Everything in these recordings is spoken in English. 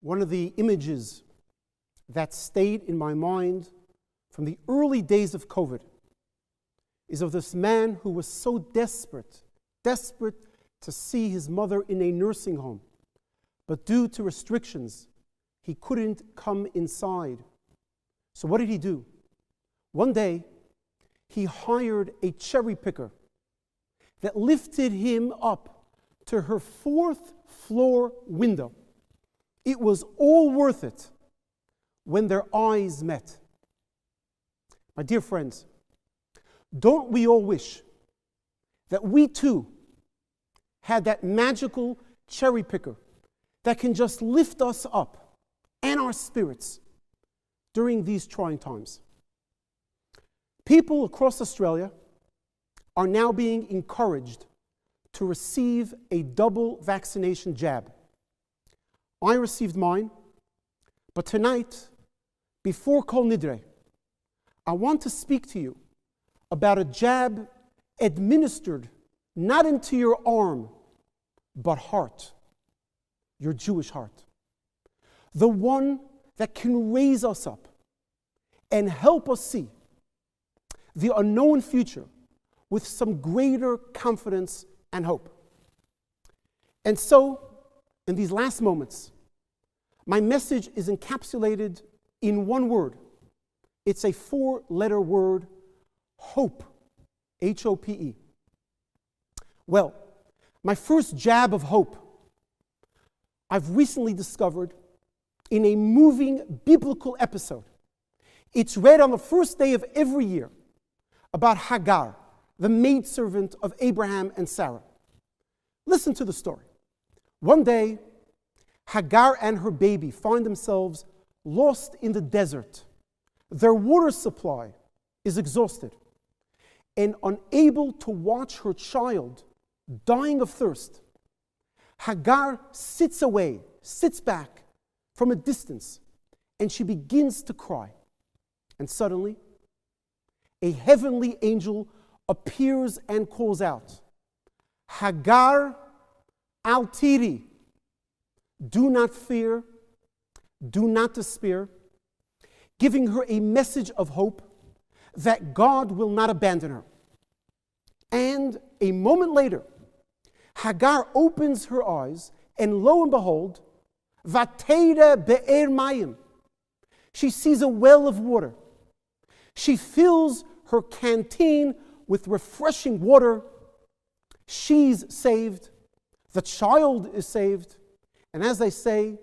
One of the images that stayed in my mind from the early days of COVID is of this man who was so desperate to see his mother in a nursing home. But due to restrictions, he couldn't come inside. So what did he do? One day, he hired a cherry picker that lifted him up to her 4th floor window. It was all worth it when their eyes met. My dear friends, don't we all wish that we too had that magical cherry picker that can just lift us up and our spirits during these trying times? People across Australia are now being encouraged to receive a double vaccination jab. I received mine, but tonight, before Kol Nidre, I want to speak to you about a jab administered not into your arm, but heart, your Jewish heart. The one that can raise us up and help us see the unknown future with some greater confidence and hope. And so, in these last moments, my message is encapsulated in one word. It's a 4-letter word, hope, H-O-P-E. Well, my first jab of hope, I've recently discovered in a moving biblical episode. It's read on the first day of every year about Hagar, the maidservant of Abraham and Sarah. Listen to the story. One day, Hagar and her baby find themselves lost in the desert. Their water supply is exhausted, and unable to watch her child dying of thirst, Hagar sits back from a distance, and she begins to cry. And suddenly, a heavenly angel appears and calls out, Hagar, al tiri, do not fear, do not despair, giving her a message of hope that God will not abandon her. And a moment later, Hagar opens her eyes, and lo and behold, Vateira be'er mayim. She sees a well of water. She fills her canteen with refreshing water. She's saved. The child is saved. And as they say,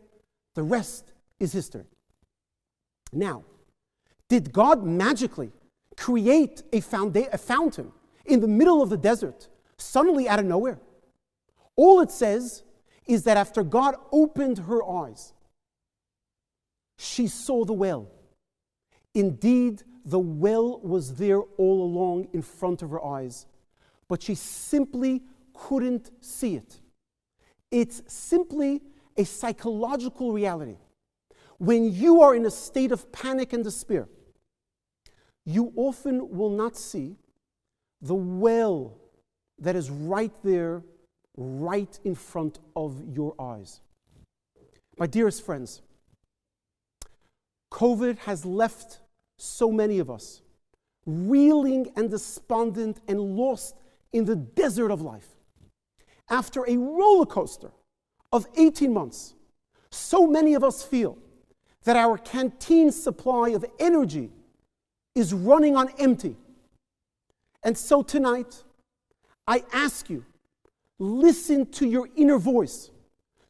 the rest is history. Now, did God magically create a fountain in the middle of the desert, suddenly out of nowhere? All it says is that after God opened her eyes, she saw the well. Indeed, the well was there all along in front of her eyes, but she simply couldn't see it. It's simply a psychological reality. When you are in a state of panic and despair, you often will not see the well that is right there, right in front of your eyes. My dearest friends, COVID has left so many of us reeling and despondent and lost in the desert of life. After a roller coaster of 18 months, so many of us feel that our canteen supply of energy is running on empty. And so tonight, I ask you, listen to your inner voice,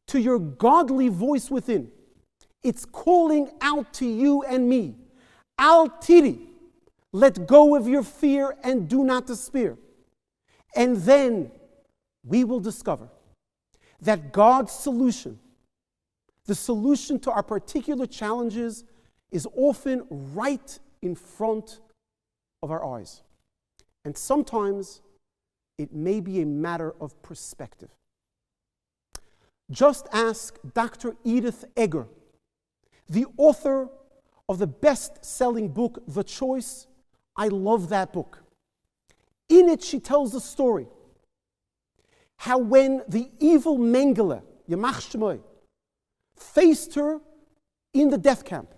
to your godly voice within. It's calling out to you and me. Al tiri, let go of your fear and do not despair. And then we will discover that God's solution, the solution to our particular challenges, is often right in front of our eyes. And sometimes it may be a matter of perspective. Just ask Dr. Edith Eger, the author of the best-selling book, The Choice. I love that book. In it, she tells the story how when the evil Mengele, Yamach Shmoy, faced her in the death camp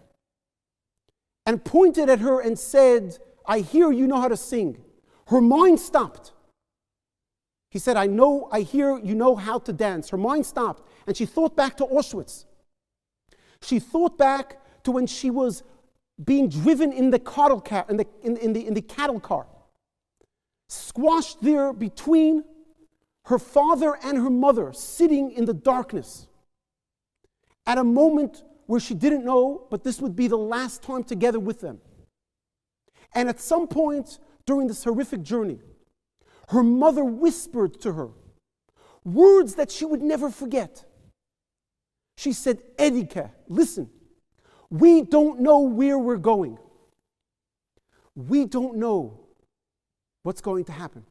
and pointed at her and said, "I hear you know how to sing." Her mind stopped. He said, I hear you know how to dance." Her mind stopped, and she thought back to Auschwitz. She thought back to when she was being driven in the cattle car, in the cattle car, squashed there between her father and her mother, sitting in the darkness, at a moment where she didn't know, but this would be the last time together with them. And at some point during this horrific journey, her mother whispered to her words that she would never forget. She said, "Edike, listen, we don't know where we're going. We don't know what's going to happen.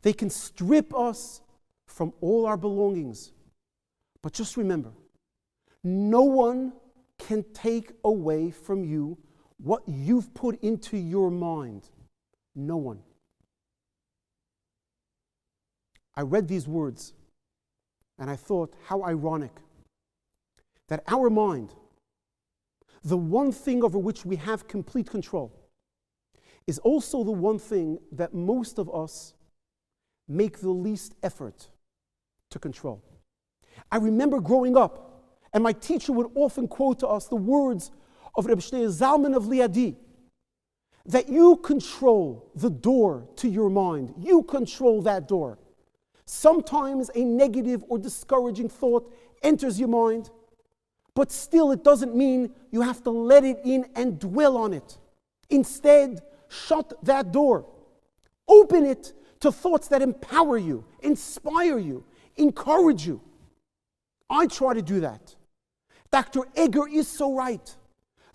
They can strip us from all our belongings. But just remember, no one can take away from you what you've put into your mind. No one." I read these words and I thought, how ironic that our mind, the one thing over which we have complete control, is also the one thing that most of us make the least effort to control. I remember growing up, and my teacher would often quote to us the words of Reb Shneur Zalman of Liadi, that you control the door to your mind. You control that door. Sometimes a negative or discouraging thought enters your mind, but still it doesn't mean you have to let it in and dwell on it. Instead, shut that door. Open it to thoughts that empower you, inspire you, encourage you. I try to do that. Dr. Egger is so right.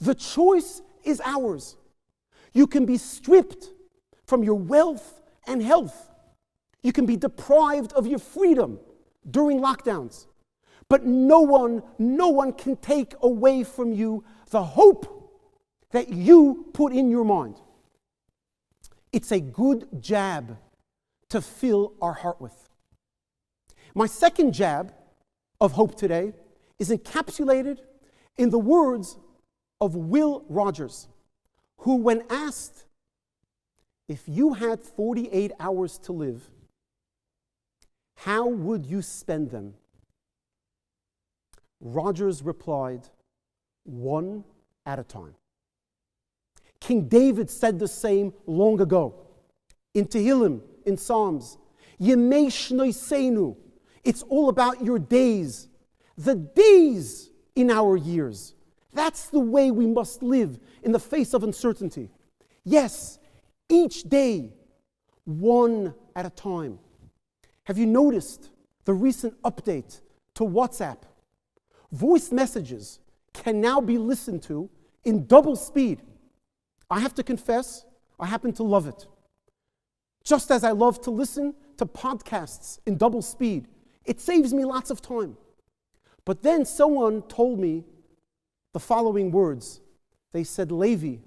The choice is ours. You can be stripped from your wealth and health. You can be deprived of your freedom during lockdowns. But no one can take away from you the hope that you put in your mind. It's a good jab to fill our heart with. My second jab of hope today is encapsulated in the words of Will Rogers, who, when asked, if you had 48 hours to live, how would you spend them? Rogers replied, one at a time. King David said the same long ago. In Tehillim, in Psalms, Yemei Shnoiseinu, it's all about your days, the days in our years. That's the way we must live in the face of uncertainty. Yes, each day, one at a time. Have you noticed the recent update to WhatsApp? Voice messages can now be listened to in double speed. I have to confess, I happen to love it. Just as I love to listen to podcasts in double speed. It saves me lots of time. But then someone told me the following words. They said, Levi,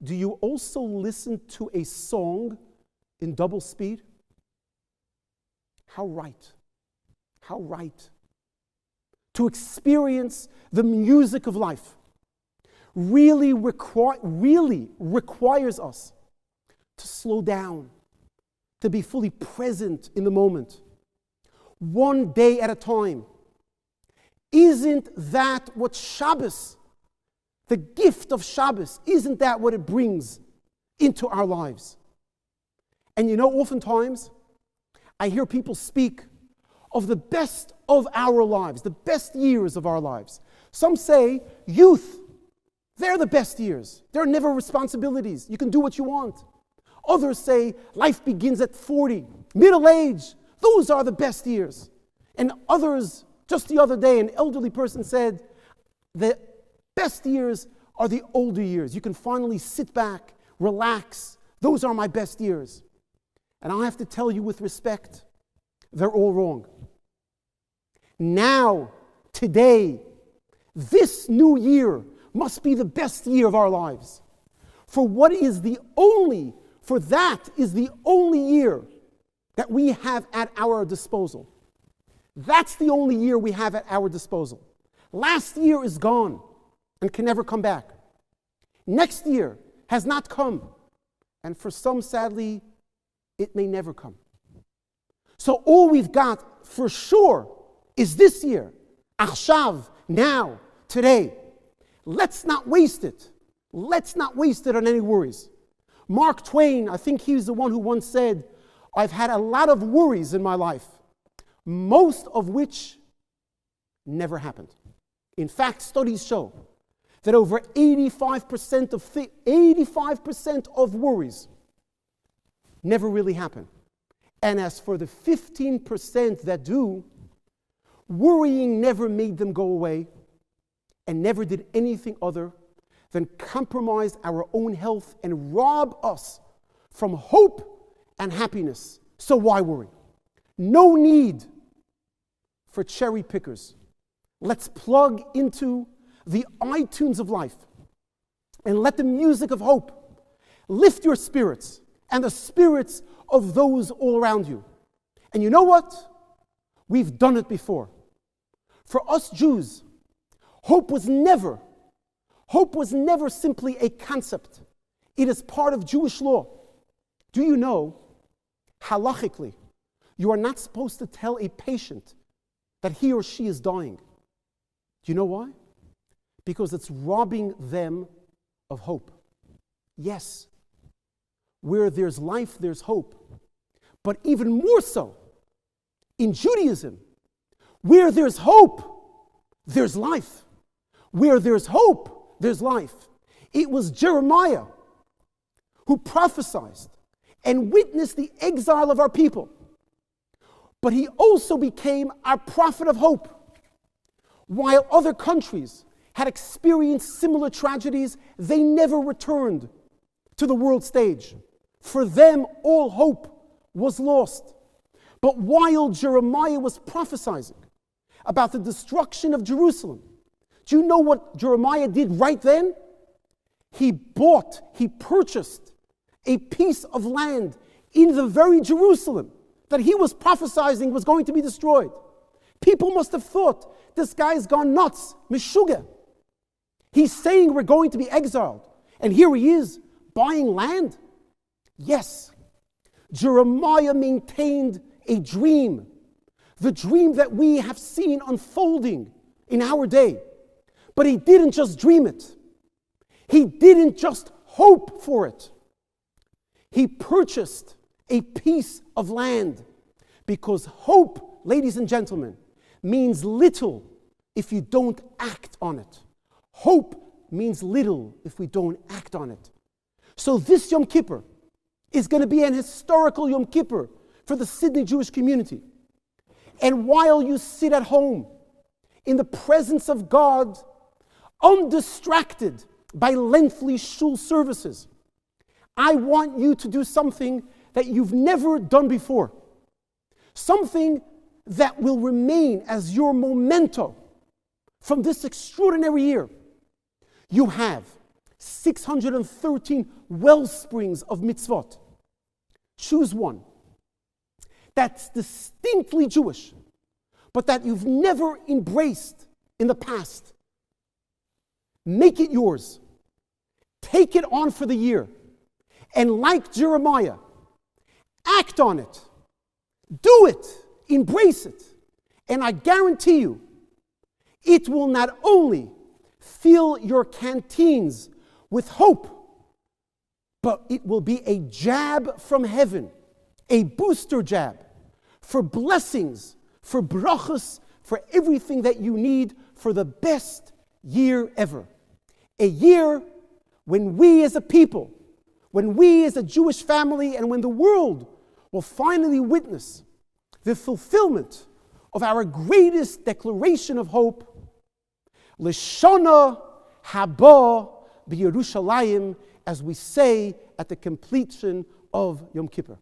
do you also listen to a song in double speed? How right. How right. To experience the music of life really requires us to slow down, to be fully present in the moment, one day at a time. Isn't that what Shabbos, the gift of Shabbos, isn't that what it brings into our lives? And you know, oftentimes, I hear people speak of the best of our lives, the best years of our lives. Some say, youth, they're the best years. There are never responsibilities. You can do what you want. Others say, life begins at 40. Middle age, those are the best years. And others, just the other day, an elderly person said, the best years are the older years. You can finally sit back, relax. Those are my best years. And I have to tell you with respect, they're all wrong. Now, today, this new year must be the best year of our lives. For that is the only year that we have at our disposal. That's the only year we have at our disposal. Last year is gone and can never come back. Next year has not come, and for some, sadly, it may never come. So all we've got for sure is this year, achshav, now, today. Let's not waste it. Let's not waste it on any worries. Mark Twain, I think he's the one who once said, I've had a lot of worries in my life, most of which never happened. In fact, studies show that over 85% of worries never really happen. And as for the 15% that do, worrying never made them go away and never did anything other than compromise our own health and rob us from hope and happiness. So why worry? No need for cherry pickers. Let's plug into the iTunes of life and let the music of hope lift your spirits and the spirits of those all around you. And you know what? We've done it before. For us Jews, hope was never simply a concept. It is part of Jewish law. Do you know, halachically, you are not supposed to tell a patient that he or she is dying. Do you know why? Because it's robbing them of hope. Yes, where there's life, there's hope. But even more so, in Judaism, where there's hope, there's life. Where there's hope, there's life. It was Jeremiah who prophesied and witnessed the exile of our people. But he also became our prophet of hope. While other countries had experienced similar tragedies, they never returned to the world stage. For them, all hope was lost. But while Jeremiah was prophesying about the destruction of Jerusalem, do you know what Jeremiah did right then? He purchased a piece of land in the very Jerusalem that he was prophesying was going to be destroyed. People must have thought, this guy's gone nuts, mishuga. He's saying we're going to be exiled, and here he is, buying land. Yes, Jeremiah maintained a dream, the dream that we have seen unfolding in our day. But he didn't just dream it. He didn't just hope for it. He purchased a piece of land, because hope, ladies and gentlemen, means little if you don't act on it. Hope means little if we don't act on it. So this Yom Kippur is going to be an historical Yom Kippur for the Sydney Jewish community. And while you sit at home in the presence of God, undistracted by lengthy shul services, I want you to do something that you've never done before. Something that will remain as your memento from this extraordinary year. You have 613 well springs of mitzvot. Choose one that's distinctly Jewish, but that you've never embraced in the past. Make it yours. Take it on for the year. And like Jeremiah, act on it. Do it. Embrace it. And I guarantee you, it will not only fill your canteens with hope, but it will be a jab from heaven, a booster jab for blessings, for brachas, for everything that you need for the best year ever. A year when we as a people, when we as a Jewish family, and when the world will finally witness the fulfillment of our greatest declaration of hope, L'shana haba b'Yerushalayim, as we say at the completion of Yom Kippur.